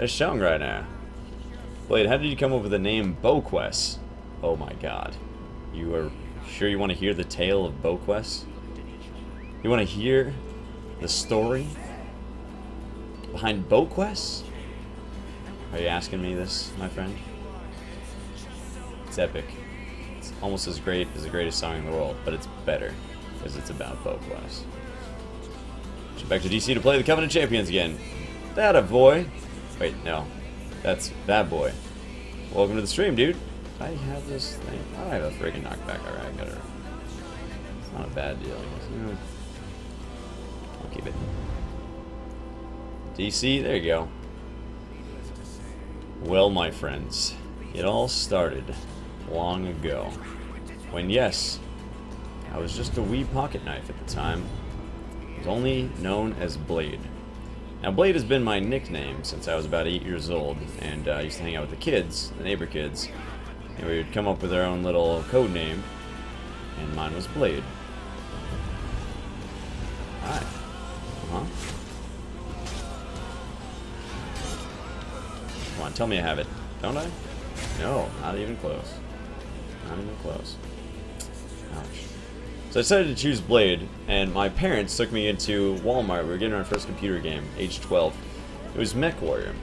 It's showing right now. Blade, how did you come up with the name Boques? Oh my god. You are sure you want to hear the tale of Boques? You want to hear the story behind Boques? Are you asking me this, my friend? It's epic. It's almost as great as the greatest song in the world, but it's better because it's about Boques. Back to DC to play the Covenant Champions again. That a boy. Wait, no. That's that boy. Welcome to the stream, dude. I have this thing. I have a freaking knockback. Alright, I got it. It's not a bad deal, I guess. I'll keep it. DC, there you go. Well, my friends, it all started long ago. When, yes, I was just a wee pocket knife at the time. It was only known as Blade. Now, Blade has been my nickname since I was about 8 years old, and I used to hang out with the kids, the neighbor kids, and we would come up with our own little code name, and mine was Blade. Hi. Uh-huh. Come on, tell me I have it. Don't I? No, not even close. Not even close. Ouch. So I decided to choose Blade, and my parents took me into Walmart. We were getting our first computer game, age 12. It was Mech Warrior.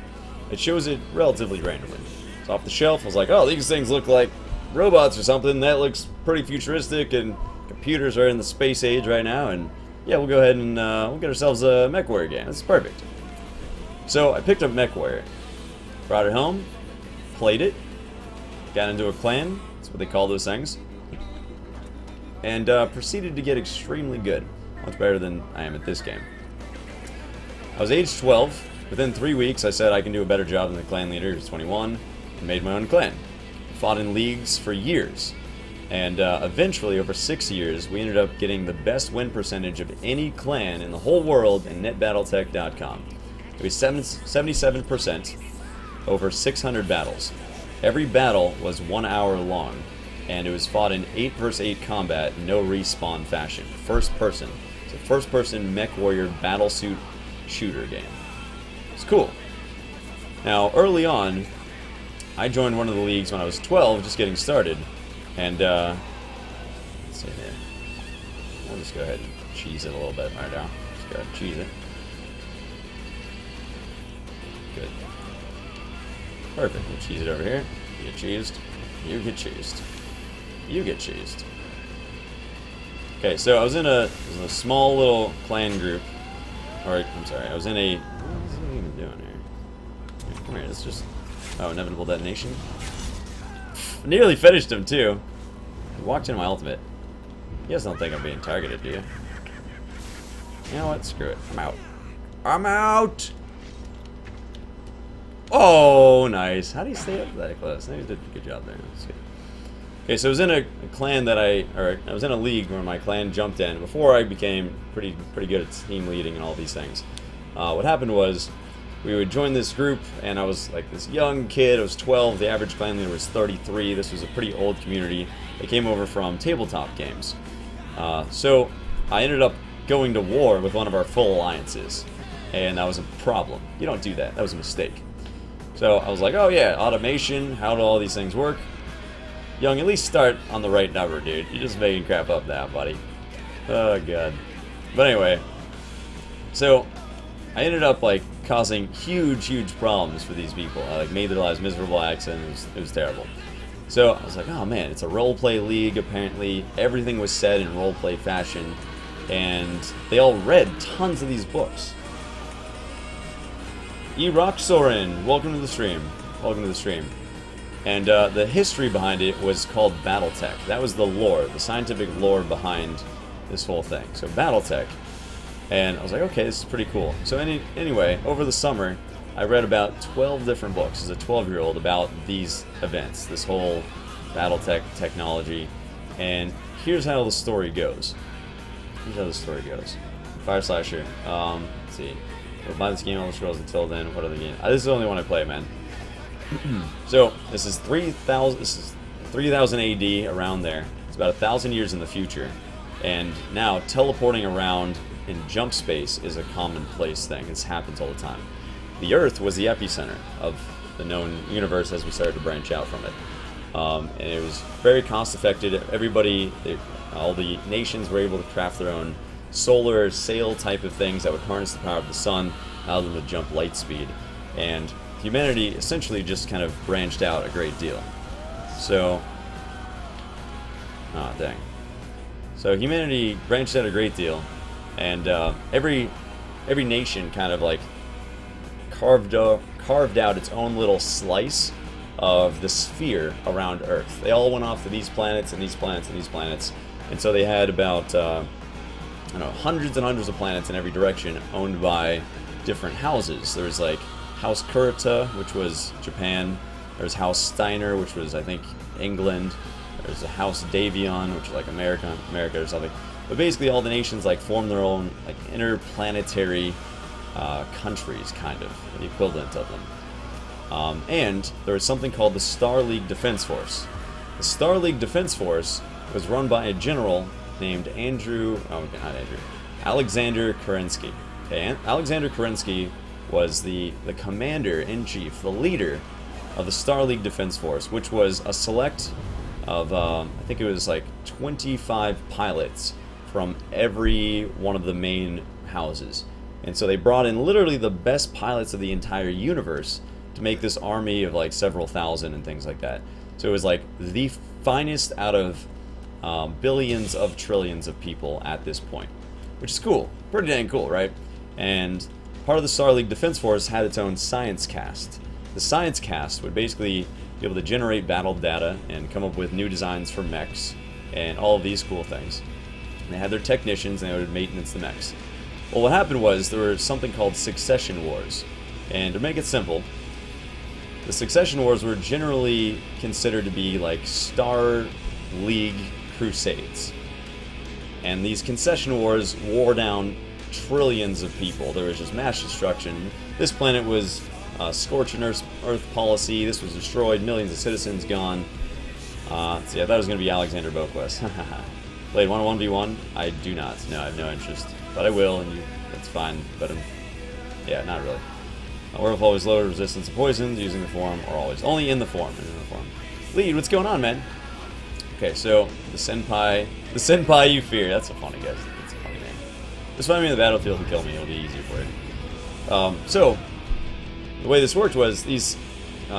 It shows it relatively randomly. It's off the shelf. I was like, oh, these things look like robots or something. That looks pretty futuristic, and computers are in the space age right now, and yeah, we'll go ahead and we'll get ourselves a Mech Warrior game. This is perfect. So I picked up Mech Warrior, brought it home, played it, got into a clan. That's what they call those things. And proceeded to get extremely good. Much better than I am at this game. I was age 12. Within 3 weeks, I said I can do a better job than the clan leader, who's 21, and made my own clan. Fought in leagues for years. And eventually, over 6 years, we ended up getting the best win percentage of any clan in the whole world in netbattletech.com. It was 77% over 600 battles. Every battle was 1 hour long. And it was fought in 8 vs 8 combat, no respawn fashion. First person. It's a first person Mech Warrior battlesuit shooter game. It's cool. Now, early on, I joined one of the leagues when I was 12, just getting started. And, let's see here. I'll just go ahead and cheese it a little bit right now. Just go ahead and cheese it. Good. Perfect. We'll cheese it over here. You get cheesed. You get cheesed. You get cheesed. Okay, so I was in a small little clan group. Or, I'm sorry, I was in a... What is he even doing here? Come here, let's just... Oh, inevitable detonation. Nearly finished him, too. He walked in my ultimate. You guys don't think I'm being targeted, do you? You know what? Screw it. I'm out. I'm out! Oh, nice. How do you stay up that close? I think you did a good job there. That's good. Okay, so I was in a clan that I was in a league where my clan jumped in before I became pretty good at team leading and all these things. What happened was we would join this group, and I was like this young kid. I was 12. The average clan leader was 33. This was a pretty old community. They came over from tabletop games. So I ended up going to war with one of our full alliances, and that was a problem. You don't do that. That was a mistake. So I was like, oh yeah, automation. How do all these things work? Young, at least start on the right number, dude. You're just making crap up now, buddy. Oh, God. But anyway, so I ended up, like, causing huge problems for these people. I, like, made their lives miserable accidents. It was terrible. So I was like, oh, man, it's a roleplay league, apparently. Everything was said in roleplay fashion. And they all read tons of these books. E-Rock Soren, welcome to the stream. Welcome to the stream. And the history behind it was called Battletech. That was the lore, the scientific lore behind this whole thing. So Battletech. And I was like, okay, this is pretty cool. So anyway, over the summer, I read about 12 different books as a 12-year-old about these events, this whole Battletech technology. And here's how the story goes. Here's how the story goes. Fire Slasher. Let's see. We'll buy this game on the scrolls until then. What other game? This is the only one I play, man. So this is 3000 AD, around there. It's about 1,000 years in the future, and now teleporting around in jump space is a commonplace thing. This happens all the time. the Earth was the epicenter of the known universe as we started to branch out from it. And it was very cost effective. All the nations were able to craft their own solar sail type of things that would harness the power of the sun, allow them to jump light speed. And humanity essentially just kind of branched out a great deal. So, dang. So humanity branched out a great deal, and every nation kind of like carved out its own little slice of the sphere around Earth. They all went off to these planets and these planets and these planets, and so they had about I don't know, hundreds and hundreds of planets in every direction, owned by different houses. There was like House Kurita, which was Japan. There's House Steiner, which was, I think, England. There's a House Davion, which is like America or something. But basically, all the nations like formed their own like interplanetary countries, kind of the equivalent of them. And there was something called the Star League Defense Force. The Star League Defense Force was run by a general named Alexander Kerensky. Okay, Alexander Kerensky was the commander-in-chief, the leader of the Star League Defense Force, which was a select of, I think it was like 25 pilots from every one of the main houses. And so they brought in literally the best pilots of the entire universe to make this army of like several thousand and things like that. So it was like the finest out of billions of trillions of people at this point, which is cool. Pretty dang cool, right? And part of the Star League Defense Force had its own science cast. The science cast would basically be able to generate battle data and come up with new designs for mechs and all of these cool things. And they had their technicians and they would maintenance the mechs. Well, what happened was there was something called succession wars. And to make it simple, the succession wars were generally considered to be like Star League crusades. And these concession wars wore down trillions of people. There was just mass destruction. This planet was scorching Earth policy. This was destroyed. Millions of citizens gone. So yeah, I thought it was going to be Alexander Boques. Played 1-1v1? I do not. No, I have no interest. But I will, and that's fine. But yeah, not really. Orf always lower resistance to poisons using the form, or always. Only in the form. Lead, what's going on, man? Okay, so the senpai you fear. That's a funny guess. That's a funny name. Just find me in the battlefield and kill me. It'll be easier for you. So the way this worked was these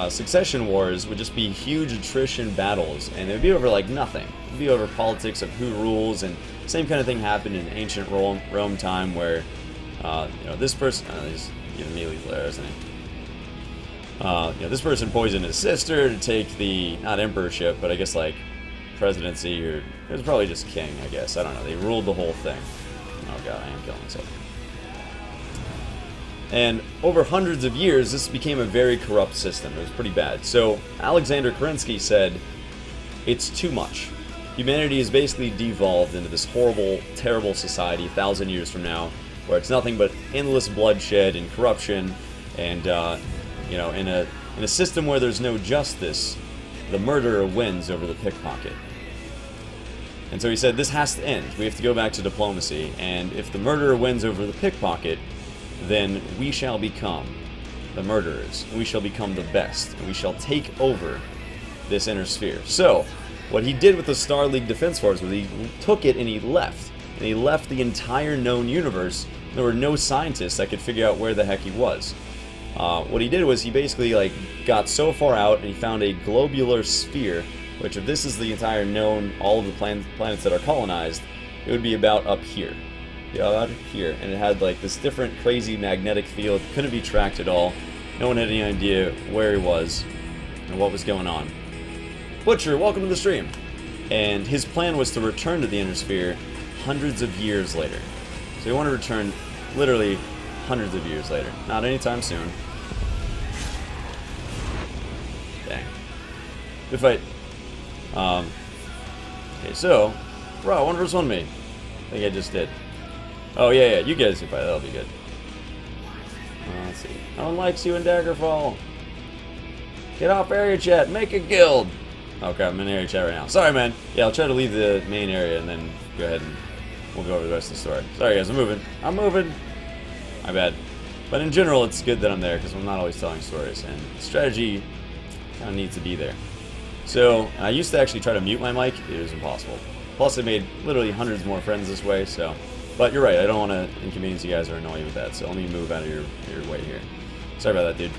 succession wars would just be huge attrition battles, and it would be over like nothing. It would be over politics of who rules, and same kind of thing happened in ancient Rome time, where you know, this person, he's giving me lethal arrows, isn't he? You know, this person poisoned his sister to take the, not emperorship, but I guess like presidency, or it was probably just king, I guess. I don't know. They ruled the whole thing. Oh god, I am killing myself. And over hundreds of years, this became a very corrupt system. It was pretty bad. So Alexander Kerensky said, it's too much. Humanity is basically devolved into this horrible, terrible society 1,000 years from now, where it's nothing but endless bloodshed and corruption, and you know, in a system where there's no justice, the murderer wins over the pickpocket. And so he said, this has to end. We have to go back to diplomacy, and if the murderer wins over the pickpocket, then we shall become the murderers, and we shall become the best, and we shall take over this inner sphere. So, what he did with the Star League Defense Force was he took it and he left. And he left the entire known universe. There were no scientists that could figure out where the heck he was. What he did was he basically like got so far out and he found a globular sphere, which if this is the entire known, all of the planets that are colonized, it would be about up here. Out here, and it had like this different crazy magnetic field, couldn't be tracked at all. No one had any idea where he was and what was going on. Butcher, welcome to the stream. And his plan was to return to the inner sphere hundreds of years later. So he wanted to return literally hundreds of years later, not anytime soon. Dang. Good fight. Okay, so, bro, 1 vs 1 me. I think I just did. Oh, yeah, you guys can fight. That'll be good. Let's see. No one likes you in Daggerfall. Get off area chat. Make a guild. Okay, I'm in area chat right now. Sorry, man. Yeah, I'll try to leave the main area and then go ahead and we'll go over the rest of the story. Sorry, guys. I'm moving. My bad. But in general, it's good that I'm there because I'm not always telling stories, and strategy kind of needs to be there. So, I used to actually try to mute my mic. It was impossible. Plus, I made literally hundreds more friends this way, so... But you're right, I don't want to inconvenience you guys or annoy you with that, so let me move out of your way here. Sorry about that, dude.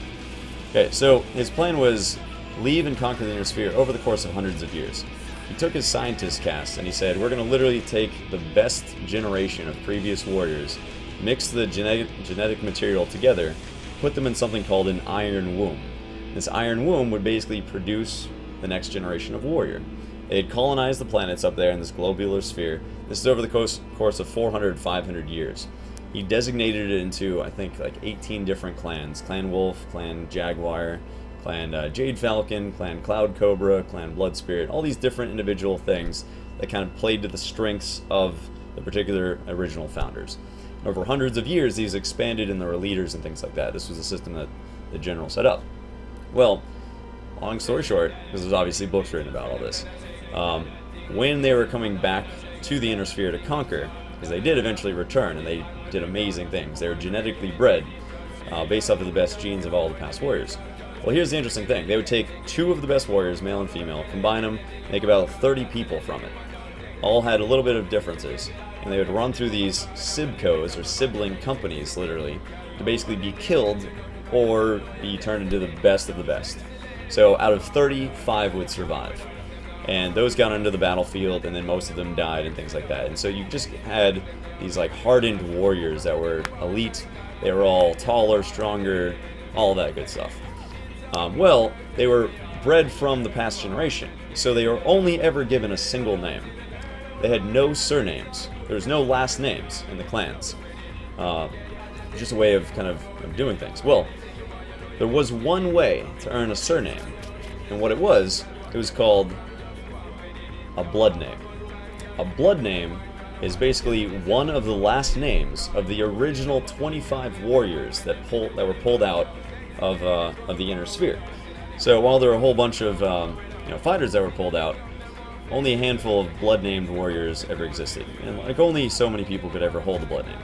Okay, so his plan was leave and conquer the Inner Sphere over the course of hundreds of years. He took his scientist cast and he said, we're going to literally take the best generation of previous warriors, mix the genetic material together, put them in something called an iron womb. This iron womb would basically produce the next generation of warrior. They had colonized the planets up there in this globular sphere. This is over the course of 400, 500 years. He designated it into, I think, like 18 different clans. Clan Wolf, Clan Jaguar, Clan Jade Falcon, Clan Cloud Cobra, Clan Blood Spirit, all these different individual things that kind of played to the strengths of the particular original founders. Over hundreds of years, these expanded and there were leaders and things like that. This was a system that the general set up. Well, long story short, because there's obviously books written about all this, when they were coming back to the Inner Sphere to conquer, because they did eventually return and they did amazing things. They were genetically bred based off of the best genes of all the past warriors. Well, here's the interesting thing. They would take 2 of the best warriors, male and female, combine them, make about 30 people from it. All had a little bit of differences, and they would run through these sibcos, or sibling companies, literally, to basically be killed or be turned into the best of the best. So out of 30, 5 would survive. And those got into the battlefield, and then most of them died and things like that. And so you just had these like hardened warriors that were elite. They were all taller, stronger, all that good stuff. Well, they were bred from the past generation, so they were only ever given a single name. They had no surnames. There was no last names in the clans. Just a way of kind of doing things. Well, there was one way to earn a surname, and what it was called a blood name. A blood name is basically one of the last names of the original 25 warriors that were pulled out of the Inner Sphere. So while there were a whole bunch of fighters that were pulled out, only a handful of blood-named warriors ever existed, and like only so many people could ever hold a blood name.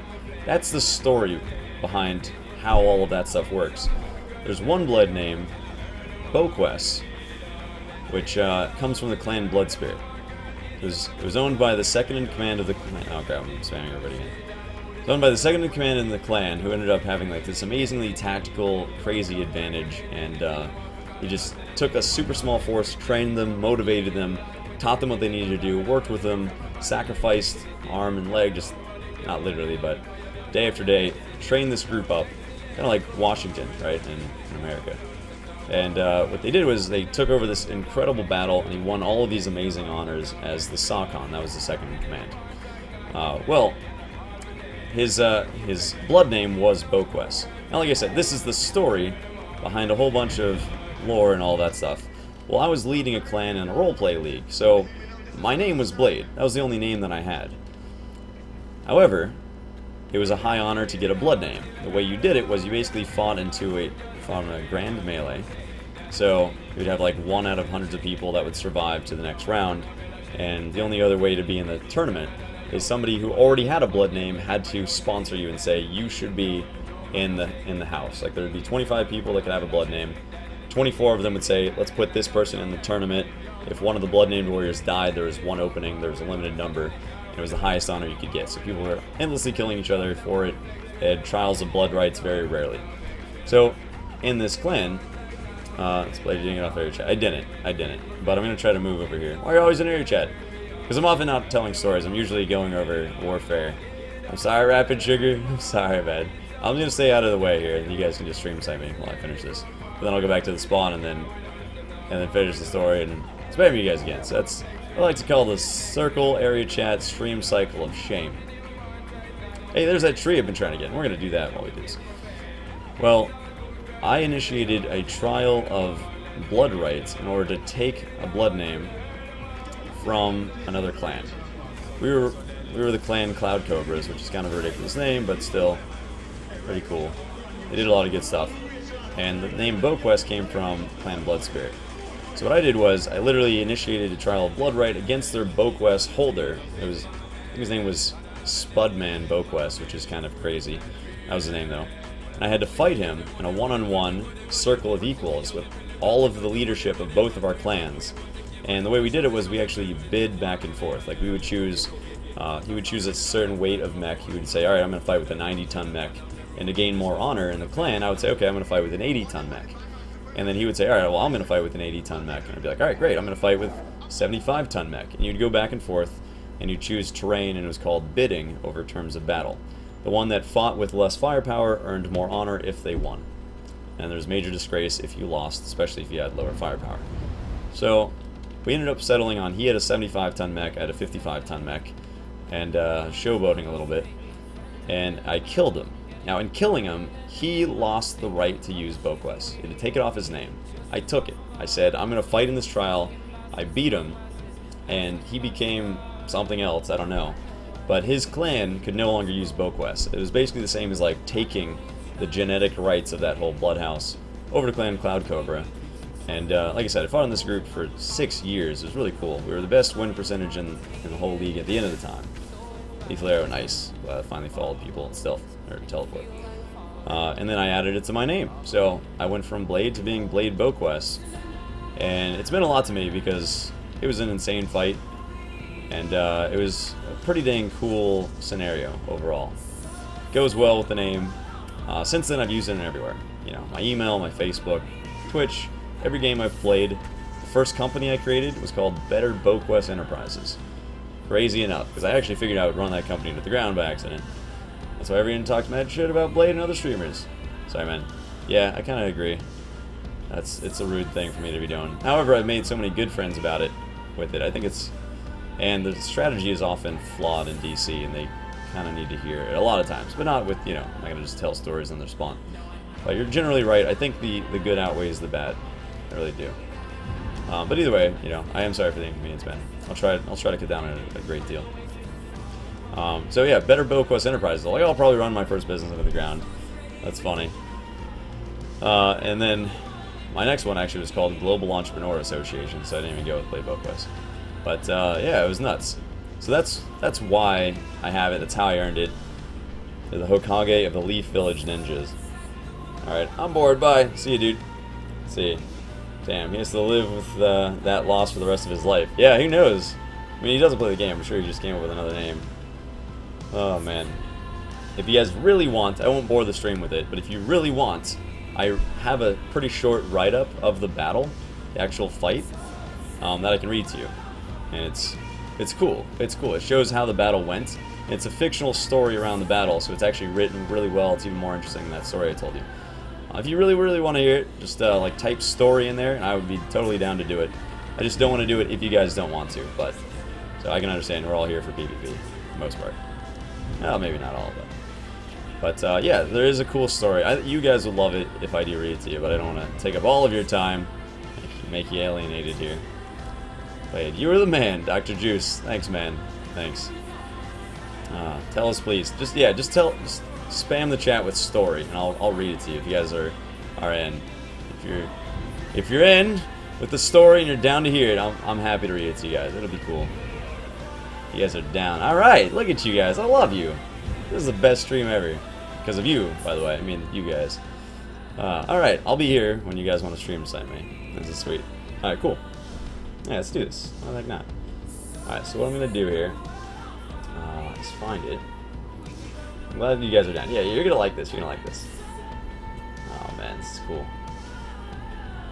That's the story behind how all of that stuff works. There's one blood name, Boques, which comes from the clan Blood Spirit. It was owned by the second in command of the clan. Oh crap, I'm spamming everybody again. It was owned by the second in command in the clan, who ended up having like this amazingly tactical, crazy advantage, and he just took a super small force, trained them, motivated them, taught them what they needed to do, worked with them, sacrificed arm and leg, just not literally, but day after day, trained this group up, kind of like Washington, right, in America. And what they did was they took over this incredible battle, and he won all of these amazing honors as the Sakon. That was the second in command. Well, his blood name was Boques. Now, like I said, this is the story behind a whole bunch of lore and all that stuff. Well, I was leading a clan in a roleplay league, so my name was Blade. That was the only name that I had. However, it was a high honor to get a blood name. The way you did it was you basically fought in a grand melee. So you would have like 1 out of hundreds of people that would survive to the next round, and the only other way to be in the tournament is somebody who already had a blood name had to sponsor you and say you should be in the house. Like there would be 25 people that could have a blood name. 24 of them would say, let's put this person in the tournament. If one of the blood named warriors died, there was one opening, there was a limited number, and it was the highest honor you could get. So people were endlessly killing each other for it. They had trials of blood rights very rarely. So in this clan, it's Blade, you didn't get off area chat. I didn't, but I'm going to try to move over here. Why are you always in area chat? Because I'm often not telling stories, I'm usually going over warfare. I'm sorry, Rapid Sugar, I'm sorry, man. I'm going to stay out of the way here, and you guys can just stream side me while I finish this. But then I'll go back to the spawn and then finish the story and spam you guys again. So that's what I like to call the circle area chat stream cycle of shame. Hey, there's that tree I've been trying to get. We're going to do that while we do this. Well, I initiated a trial of blood rights in order to take a blood name from another clan. We were the clan Cloud Cobras, which is kind of a ridiculous name, but still pretty cool. They did a lot of good stuff. And the name Boques came from Clan Blood Spirit. So what I did was, I literally initiated a trial of blood right against their Boques holder. I think his name was Spudman Boques, which is kind of crazy. That was the name though. and I had to fight him in a one-on-one circle of equals with all of the leadership of both of our clans. And the way we did it was we actually bid back and forth. Like, we would choose, he would choose a certain weight of mech. He would say, alright, I'm going to fight with a 90-ton mech. And to gain more honor in the clan, I would say, okay, I'm going to fight with an 80-ton mech. And then he would say, alright, well, I'm going to fight with an 80-ton mech. And I'd be like, alright, great, I'm going to fight with 75-ton mech. And you'd go back and forth, and you'd choose terrain, and it was called bidding over terms of battle. The one that fought with less firepower earned more honor if they won. And there's major disgrace if you lost, especially if you had lower firepower. So we ended up settling on, he had a 75-ton mech, I had a 55-ton mech, and showboating a little bit. And I killed him. Now, in killing him, he lost the right to use Boques. He had to take it off his name. I took it. I said, I'm going to fight in this trial. I beat him, and he became something else, I don't know. But his clan could no longer use Boques. It was basically the same as like taking the genetic rights of that whole bloodhouse over to Clan Cloud Cobra. And like I said, I fought in this group for 6 years. It was really cool. We were the best win percentage in the whole league at the end of the time. Lethal Arrow, nice. Glad I finally followed people in stealth, or teleport. And then I added it to my name. So I went from Blade to being Blade Boques. And it's meant a lot to me because it was an insane fight. And it was a pretty dang cool scenario overall. Goes well with the name. Since then, I've used it everywhere. You know, my email, my Facebook, Twitch, every game I've played. The first company I created was called Better Boques Enterprises. Crazy enough, because I actually figured I would run that company into the ground by accident. That's why everyone talks mad shit about Blade and other streamers. Sorry, man. Yeah, I kind of agree. It's a rude thing for me to be doing. However, I've made so many good friends about it, with it. I think it's... And the strategy is often flawed in DC, and they kind of need to hear it a lot of times. But not with, you know, I'm not going to just tell stories on their spawn. But you're generally right. I think the good outweighs the bad. I really do. But either way, you know, I am sorry for the inconvenience, man. I'll try to cut down on it a great deal. So yeah, Better Boques Enterprises. Like, I'll probably run my first business into the ground. That's funny. And then my next one actually was called Global Entrepreneur Association, so I didn't even go with Blade Boques. But yeah, it was nuts. So that's why I have it. That's how I earned it. They're the Hokage of the Leaf Village Ninjas. Alright, I'm bored. Bye. See you, dude. See you. Damn, he has to live with that loss for the rest of his life. Yeah, who knows? I mean, he doesn't play the game. I'm sure he just came up with another name. Oh, man. If you guys really want, I won't bore the stream with it, but if you really want, I have a pretty short write-up of the battle, the actual fight, that I can read to you. And it's cool. It's cool. It shows how the battle went. It's a fictional story around the battle, so it's actually written really well. It's even more interesting than that story I told you. If you really, really want to hear it, just like type story in there, and I would be totally down to do it. I just don't want to do it if you guys don't want to, but so I can understand we're all here for PvP, for the most part. Well, maybe not all, but yeah, there is a cool story. You guys would love it if I do read it to you, but I don't want to take up all of your time, make you alienated here. Blade, you were the man, Dr. Juice. Thanks, man. Thanks. Tell us, please. Just spam the chat with story, and I'll read it to you if you guys are in. If you're in with the story and you're down to hear it, I'm happy to read it to you guys. It'll be cool. You guys are down. All right, look at you guys. I love you. This is the best stream ever, because of you, by the way. I mean, you guys. All right, I'll be here when you guys want to stream beside me. This is sweet. All right, cool. Yeah, let's do this. Why the heck not? All right, so what I'm gonna do here? Let's find it. I'm glad you guys are down. Yeah, you're gonna like this. You're gonna like this. Oh man, this is cool.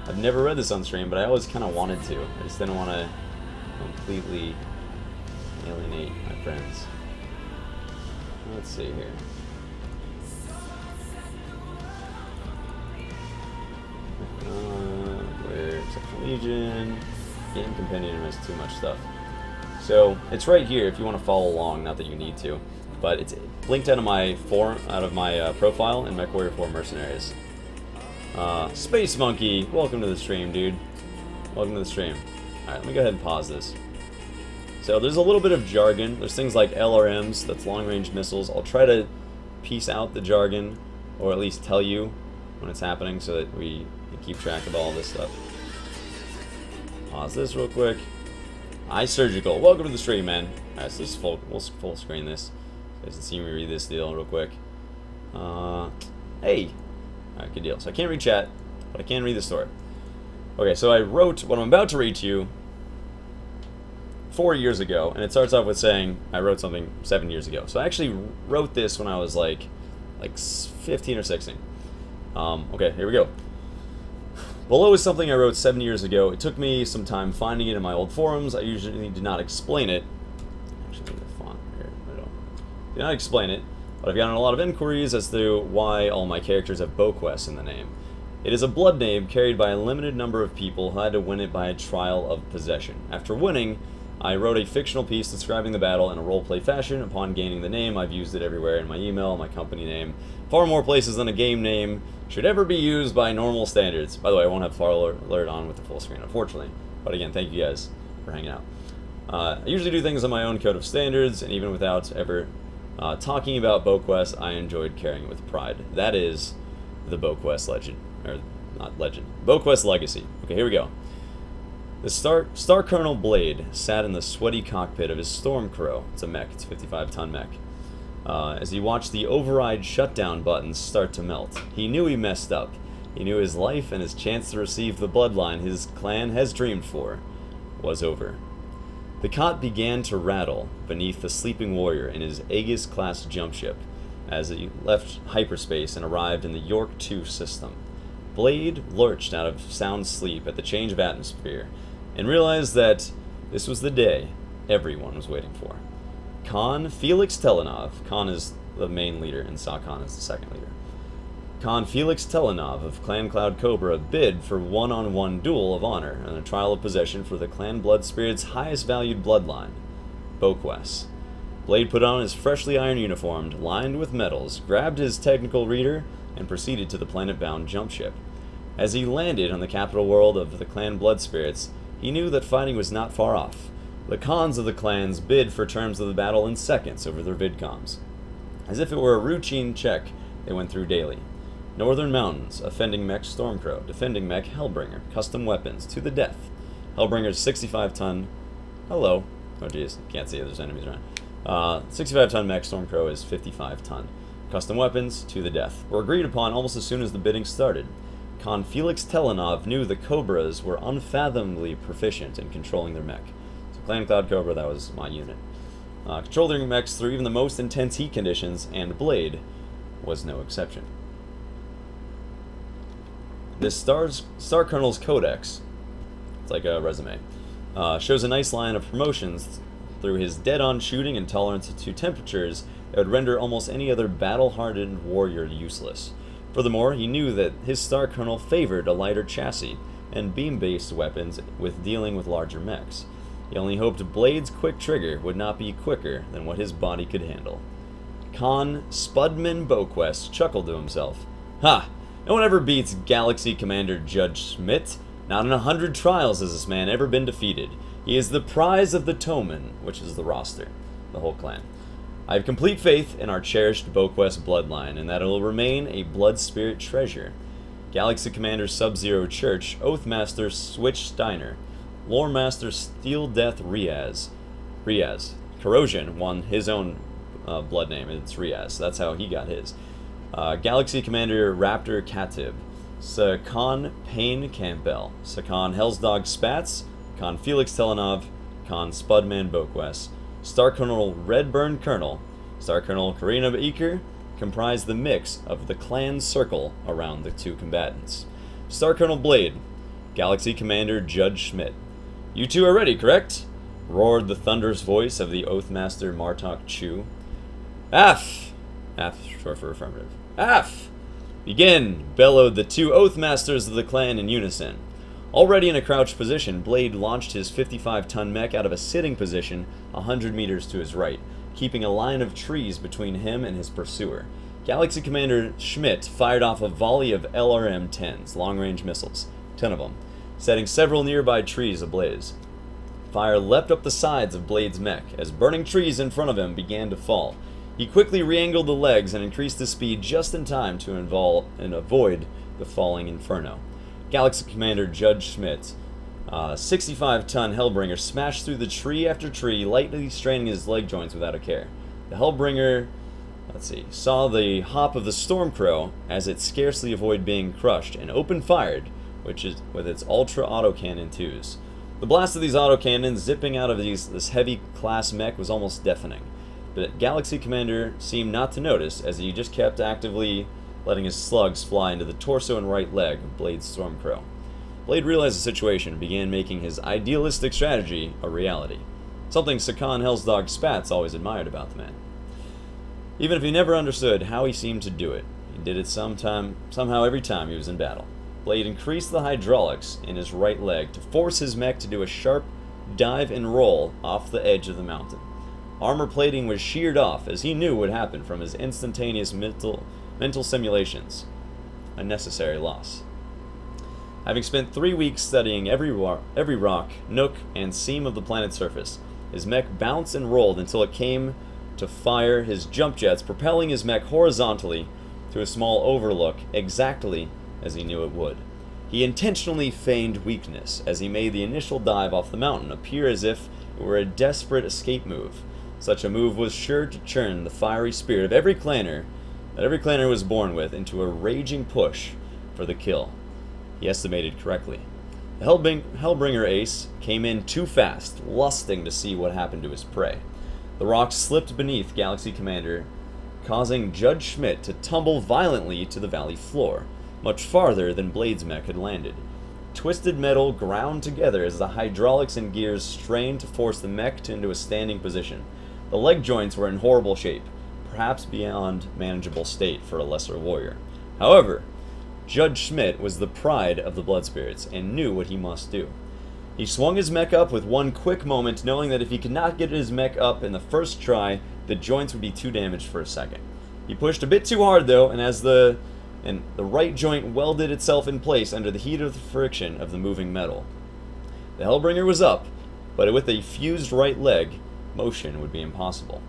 I've never read this on stream, but I always kind of wanted to. I just didn't want to completely alienate my friends. Let's see here. Where Exceptional Legion, Game Compendium has too much stuff. So it's right here if you want to follow along. Not that you need to. But it's linked out of my profile in MechWarrior 4 Mercenaries. Space Monkey, welcome to the stream, dude. Welcome to the stream. Alright, let me go ahead and pause this. So there's a little bit of jargon. There's things like LRMs, that's long-range missiles. I'll try to piece out the jargon, or at least tell you when it's happening so that we can keep track of all this stuff. Pause this real quick. iSurgical, welcome to the stream, man. Alright, so we'll full screen this. You guys can see me read this deal real quick. Yeah, Hey! Alright, good deal. So I can't read chat, but I can read the story. Okay, so I wrote what I'm about to read to you 4 years ago, and it starts off with saying I wrote something 7 years ago. So I actually wrote this when I was like 15 or 16. Okay, here we go. Below is something I wrote 7 years ago. It took me some time finding it in my old forums. I usually do not explain it. Actually, need the font here. I don't. Do not explain it, but I've gotten a lot of inquiries as to why all my characters have Boques in the name. It is a blood name carried by a limited number of people who had to win it by a trial of possession. After winning, I wrote a fictional piece describing the battle in a roleplay fashion. Upon gaining the name, I've used it everywhere in my email, my company name, far more places than a game name should ever be used by normal standards. By the way, I won't have far alert on with the full screen, unfortunately. But again, thank you guys for hanging out. I usually do things on my own code of standards, and even without ever talking about Boques, I enjoyed carrying it with pride. That is the Boques legend. Or, not legend. Boques legacy. Okay, here we go. The Star Colonel Blade sat in the sweaty cockpit of his Storm Crow. It's a mech. It's a 55-ton mech. As he watched the override shutdown buttons start to melt. He knew he messed up. He knew his life and his chance to receive the bloodline his clan has dreamed for was over. The cot began to rattle beneath the sleeping warrior in his Aegis-class jump ship as he left hyperspace and arrived in the York II system. Blade lurched out of sound sleep at the change of atmosphere and realized that this was the day everyone was waiting for. Khan Felix Telenov, Khan is the main leader and Sakhan is the second leader. Khan Felix Telenov of Clan Cloud Cobra bid for one-on-one duel of honor and a trial of possession for the Clan Blood Spirit's highest valued bloodline, Boques. Blade put on his freshly ironed uniform, lined with medals, grabbed his technical reader, and proceeded to the planet-bound jump ship. As he landed on the capital world of the Clan Blood Spirits, he knew that fighting was not far off. The Khans of the clans bid for terms of the battle in seconds over their vidcoms. As if it were a routine check they went through daily. Northern Mountains, offending mech Stormcrow, defending mech Hellbringer, custom weapons, to the death. Hellbringer's 65-ton... Hello. Oh jeez, can't see if there's enemies around. 65-ton mech Stormcrow is 55-ton. Custom weapons, to the death, were agreed upon almost as soon as the bidding started. Khan Felix Telenov knew the Cobras were unfathomably proficient in controlling their mech. So Clan Cloud Cobra, that was my unit. Controlled their mechs through even the most intense heat conditions, and Blade was no exception. This Star Colonel's Codex, it's like a resume, shows a nice line of promotions through his dead-on shooting and tolerance to temperatures that would render almost any other battle-hardened warrior useless. Furthermore, he knew that his Star Colonel favored a lighter chassis and beam-based weapons with dealing with larger mechs. He only hoped Blade's quick trigger would not be quicker than what his body could handle. Khan Spudman Boques chuckled to himself. Ha! No one ever beats Galaxy Commander Judge Schmidt. Not in 100 trials has this man ever been defeated. He is the prize of the Toman, which is the roster, the whole clan. I have complete faith in our cherished Boques bloodline, and that it will remain a blood spirit treasure. Galaxy Commander Sub-Zero Church, Oathmaster Switch Steiner, Lore Master Steel Death Riaz. Corrosion won his own blood name, it's Riaz, that's how he got his. Galaxy Commander Raptor Katib, Sakhan Payne Campbell, Sakhan Hellsdog Spats, Khan Felix Telenov, Khan Spudman Boques, Star Colonel Redburn Colonel, Star Colonel Karina Eaker comprised the mix of the clan circle around the two combatants. Star Colonel Blade, Galaxy Commander Judge Schmidt. You two are ready, correct? Roared the thunderous voice of the Oathmaster Martok Chu. Af! Af, short for affirmative. Af! Begin! Bellowed the two Oathmasters of the clan in unison. Already in a crouched position, Blade launched his 55-ton mech out of a sitting position 100 meters to his right, keeping a line of trees between him and his pursuer. Galaxy Commander Schmidt fired off a volley of LRM-10s, long-range missiles, 10 of them, setting several nearby trees ablaze. Fire leapt up the sides of Blade's mech as burning trees in front of him began to fall. He quickly re-angled the legs and increased his speed just in time to avoid the falling inferno. Galaxy Commander Judge Schmidt, 65-ton Hellbringer, smashed through the tree after tree, lightly straining his leg joints without a care. The Hellbringer let's see, saw the hop of the Stormcrow as it scarcely avoided being crushed and open-fired, which is with its ultra autocannon 2s. The blast of these autocannons zipping out of this heavy class mech was almost deafening, but Galaxy Commander seemed not to notice as he just kept actively letting his slugs fly into the torso and right leg of Blade's Stormcrow. Blade realized the situation and began making his idealistic strategy a reality, something Sakan Hellsdog Spats always admired about the man. Even if he never understood how he seemed to do it, he did it somehow every time he was in battle. Blade increased the hydraulics in his right leg to force his mech to do a sharp dive and roll off the edge of the mountain. Armor plating was sheared off, as he knew would happen from his instantaneous mental simulations. A necessary loss. Having spent 3 weeks studying every rock, nook, and seam of the planet's surface, his mech bounced and rolled until it came to fire his jump jets, propelling his mech horizontally to a small overlook, exactly as he knew it would. He intentionally feigned weakness as he made the initial dive off the mountain appear as if it were a desperate escape move. Such a move was sure to churn the fiery spirit of every clanner was born with into a raging push for the kill. He estimated correctly. The Hellbringer ace came in too fast, lusting to see what happened to his prey. The rock slipped beneath Galaxy Commander, causing Judge Schmidt to tumble violently to the valley floor, much farther than Blade's mech had landed. Twisted metal ground together as the hydraulics and gears strained to force the mech into a standing position. The leg joints were in horrible shape, perhaps beyond manageable state for a lesser warrior. However, Judge Schmidt was the pride of the Blood Spirits and knew what he must do. He swung his mech up with one quick moment, knowing that if he could not get his mech up in the first try, the joints would be too damaged for a second. He pushed a bit too hard though, and the right joint welded itself in place under the heat of the friction of the moving metal. The Hellbringer was up, but with a fused right leg, motion would be impossible.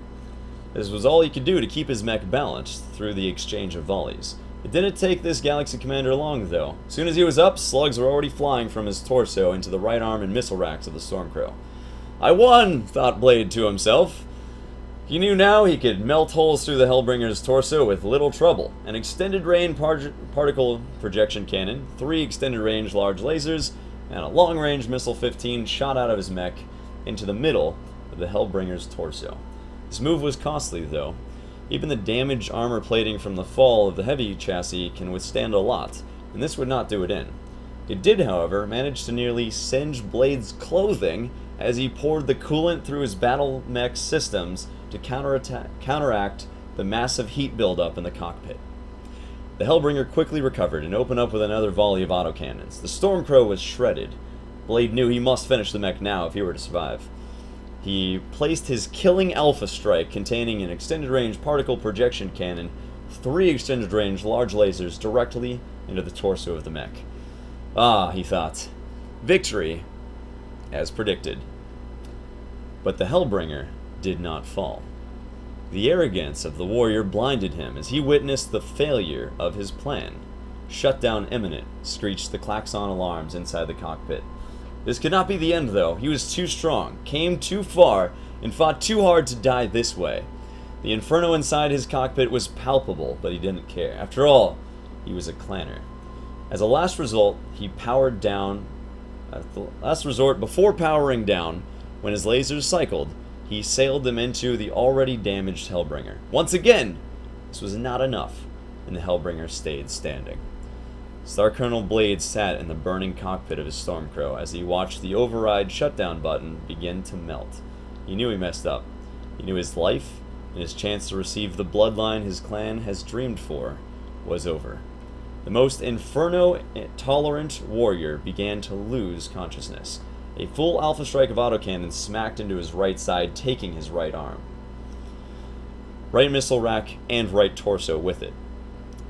This was all he could do to keep his mech balanced through the exchange of volleys. It didn't take this Galaxy Commander long, though. As soon as he was up, slugs were already flying from his torso into the right arm and missile racks of the Stormcrow. "I won!" thought Blade to himself. He knew now he could melt holes through the Hellbringer's torso with little trouble. An extended-range particle projection cannon, 3 extended-range large lasers, and a long-range missile 15 shot out of his mech into the middle of the Hellbringer's torso. This move was costly, though. Even the damaged armor plating from the fall of the heavy chassis can withstand a lot, and this would not do it in. It did, however, manage to nearly singe Blade's clothing as he poured the coolant through his battle mech systems to counteract the massive heat buildup in the cockpit. The Hellbringer quickly recovered and opened up with another volley of autocannons. The Stormcrow was shredded. Blade knew he must finish the mech now if he were to survive. He placed his killing Alpha Strike, containing an extended-range particle projection cannon, 3 extended-range large lasers directly into the torso of the mech. Ah, he thought. Victory, as predicted. But the Hellbringer did not fall. The arrogance of the warrior blinded him as he witnessed the failure of his plan. "Shutdown imminent," screeched the klaxon alarms inside the cockpit. This could not be the end, though. He was too strong, came too far, and fought too hard to die this way. The inferno inside his cockpit was palpable, but he didn't care. After all, he was a clanner. As a last resort, before powering down, when his lasers cycled, he sailed them into the already damaged Hellbringer. Once again, this was not enough, and the Hellbringer stayed standing. Star Colonel Blade sat in the burning cockpit of his Stormcrow as he watched the override shutdown button begin to melt. He knew he messed up. He knew his life and his chance to receive the bloodline his clan has dreamed for was over. The most inferno-tolerant warrior began to lose consciousness. A full Alpha Strike of autocannon smacked into his right side, taking his right arm, right missile rack, and right torso with it.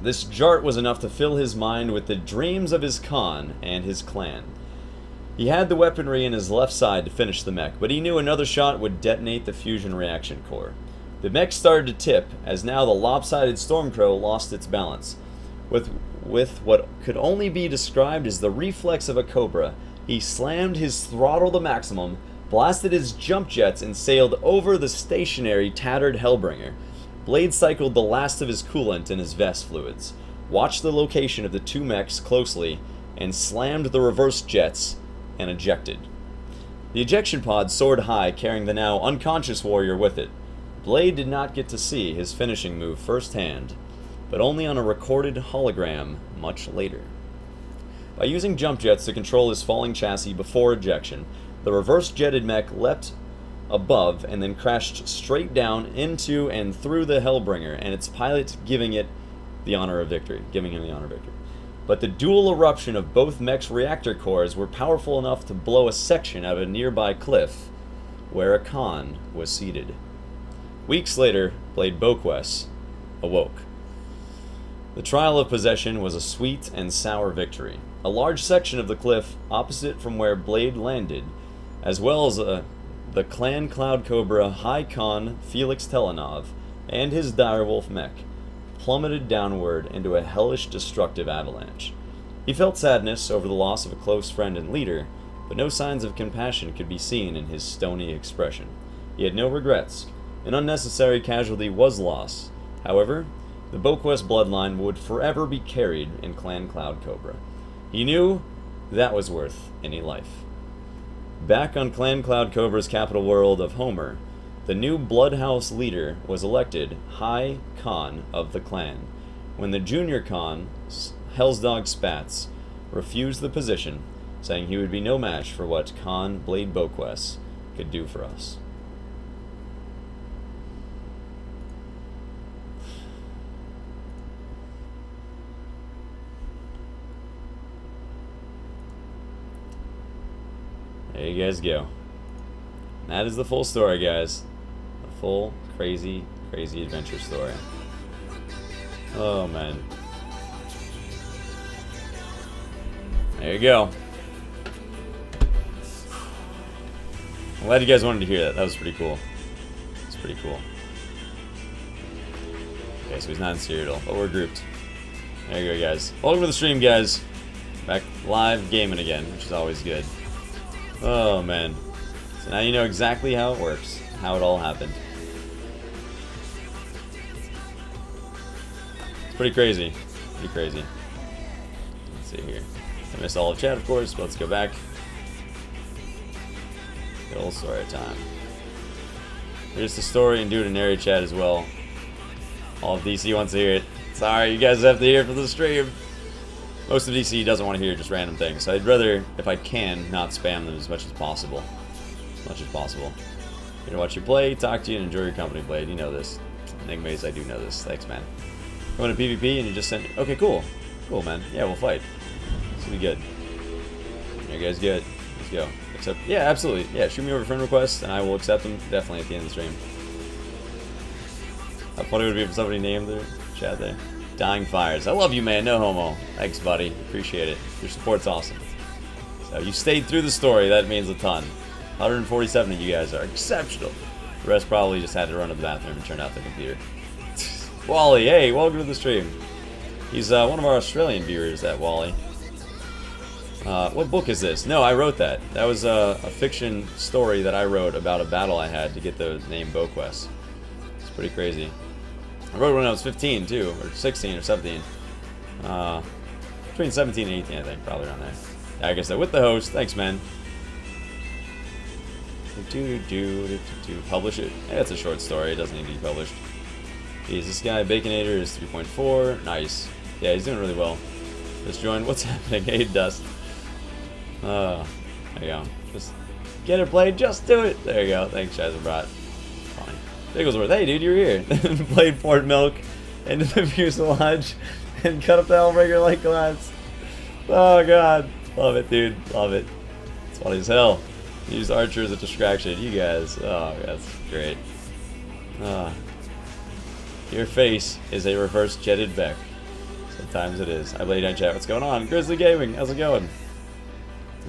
This jart was enough to fill his mind with the dreams of his Khan and his clan. He had the weaponry in his left side to finish the mech, but he knew another shot would detonate the fusion reaction core. The mech started to tip, as now the lopsided Stormcrow lost its balance. With what could only be described as the reflex of a cobra, he slammed his throttle to maximum, blasted his jump jets, and sailed over the stationary, tattered Hellbringer. Blade cycled the last of his coolant in his vest fluids, watched the location of the two mechs closely, and slammed the reverse jets and ejected. The ejection pod soared high, carrying the now unconscious warrior with it. Blade did not get to see his finishing move firsthand, but only on a recorded hologram much later. By using jump jets to control his falling chassis before ejection, the reverse-jetted mech leapt above and then crashed straight down into and through the Hellbringer, and its pilot giving him the honor of victory. But the dual eruption of both mechs' reactor cores were powerful enough to blow a section out of a nearby cliff where a Khan was seated. Weeks later, Blade Boques awoke. The trial of possession was a sweet and sour victory. A large section of the cliff opposite from where Blade landed, as well as the Clan Cloud Cobra High Khan Felix Telenov and his direwolf mech, plummeted downward into a hellish destructive avalanche. He felt sadness over the loss of a close friend and leader, but no signs of compassion could be seen in his stony expression. He had no regrets. An unnecessary casualty was lost. However, the Boques bloodline would forever be carried in Clan Cloud Cobra. He knew that was worth any life. Back on Clan Cloud Cobra's capital world of Homer, the new Bloodhouse leader was elected High Khan of the clan, when the junior Khan, Hellsdog Spats, refused the position, saying he would be no match for what Khan Blade Boques could do for us. There you guys go. That is the full story, guys. The full, crazy, crazy adventure story. Oh, man. There you go. I'm glad you guys wanted to hear that. That was pretty cool. It's pretty cool. Okay, so he's not in Cyrodiil, but we're grouped. There you go, guys. Welcome to the stream, guys. Back live gaming again, which is always good. Oh, man. So now you know exactly how it works, how it all happened. It's pretty crazy. Pretty crazy. Let's see here. I missed all of chat, of course, but let's go back. Good old story time. Here's the story, and do it in area chat as well. All of DC wants to hear it. Sorry, you guys have to hear it for the stream. Most of DC doesn't want to hear just random things, so I'd rather, if I can, not spam them as much as possible. As much as possible. Here to watch you play, talk to you, and enjoy your company, Blade. You know this. Anyways, I do know this. Thanks, man. Going to PvP, and you just sent me... Okay, cool. Cool, man. Yeah, we'll fight. This will be good. You guys good. Let's go. Except, yeah, absolutely. Yeah, shoot me over friend requests, and I will accept them definitely at the end of the stream. How funny would it be if somebody named their chat there? Dying Fires. I love you, man. No homo. Thanks, buddy. Appreciate it. Your support's awesome. So you stayed through the story. That means a ton. 147 of you guys are exceptional. The rest probably just had to run to the bathroom and turn out the computer. Wally, hey, welcome to the stream. He's one of our Australian viewers, that Wally. What book is this? No, I wrote that. That was a fiction story that I wrote about a battle I had to get the name Boques. It's pretty crazy. I wrote it when I was 15, too, or 16 or 17. Between 17 and 18, I think, probably around there. Yeah, I guess that with the host. Thanks, man. Publish it. Yeah, it's a short story. It doesn't need to be published. Jeez, this guy, Baconator, is 3.4. Nice. Yeah, he's doing really well. Just joined. What's happening? Hey, Dust. There you go. Just get it played. Just do it. There you go. Thanks, Shazabrat. Bigglesworth, hey dude, you're here. Played Port Milk into the fuselage and cut up the Hellbringer like glass. Oh god. Love it, dude. Love it. It's funny as hell. Use Archer as a distraction. You guys. Oh, that's great. Your face is a reverse jetted Beck. Sometimes it is. I played on chat. What's going on? Grizzly Gaming, how's it going?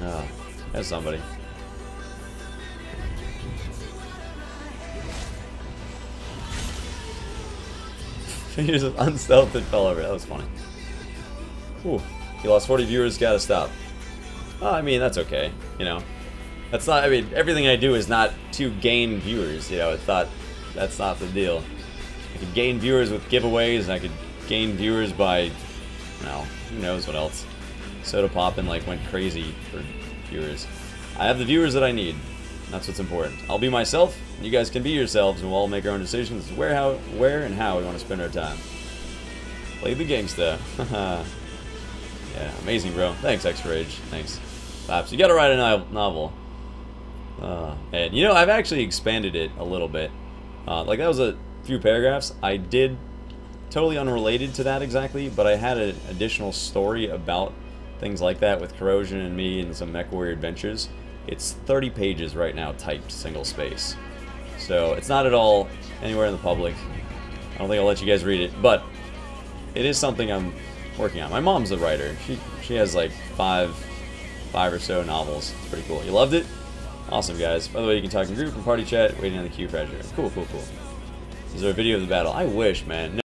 Oh, there's somebody. He just unstealthed and fell over. That was funny. Ooh, he lost 40 viewers. Gotta stop. Oh, I mean, that's okay. You know, that's not. I mean, everything I do is not to gain viewers. You know, it's not. That's not the deal. I could gain viewers with giveaways. I could gain viewers by, who knows what else. Soda Poppin' like went crazy for viewers. I have the viewers that I need. That's what's important. I'll be myself. You guys can be yourselves, and we'll all make our own decisions where, and how we want to spend our time. Play the gangsta. Yeah, amazing, bro. Thanks, X-Rage. Thanks. Laps. You gotta write a novel. And, you know, I've actually expanded it a little bit. Like, that was a few paragraphs. I did, totally unrelated to that exactly, but I had an additional story about things like that with Corrosion and me and some MechWarrior adventures. It's 30 pages right now, typed single space. So, it's not at all anywhere in the public. I don't think I'll let you guys read it, but it is something I'm working on. My mom's a writer. She has like five or so novels. It's pretty cool. You loved it? Awesome, guys. By the way, you can talk in group and party chat, waiting on the queue for Azure. Cool, cool, cool. Is there a video of the battle? I wish, man. No.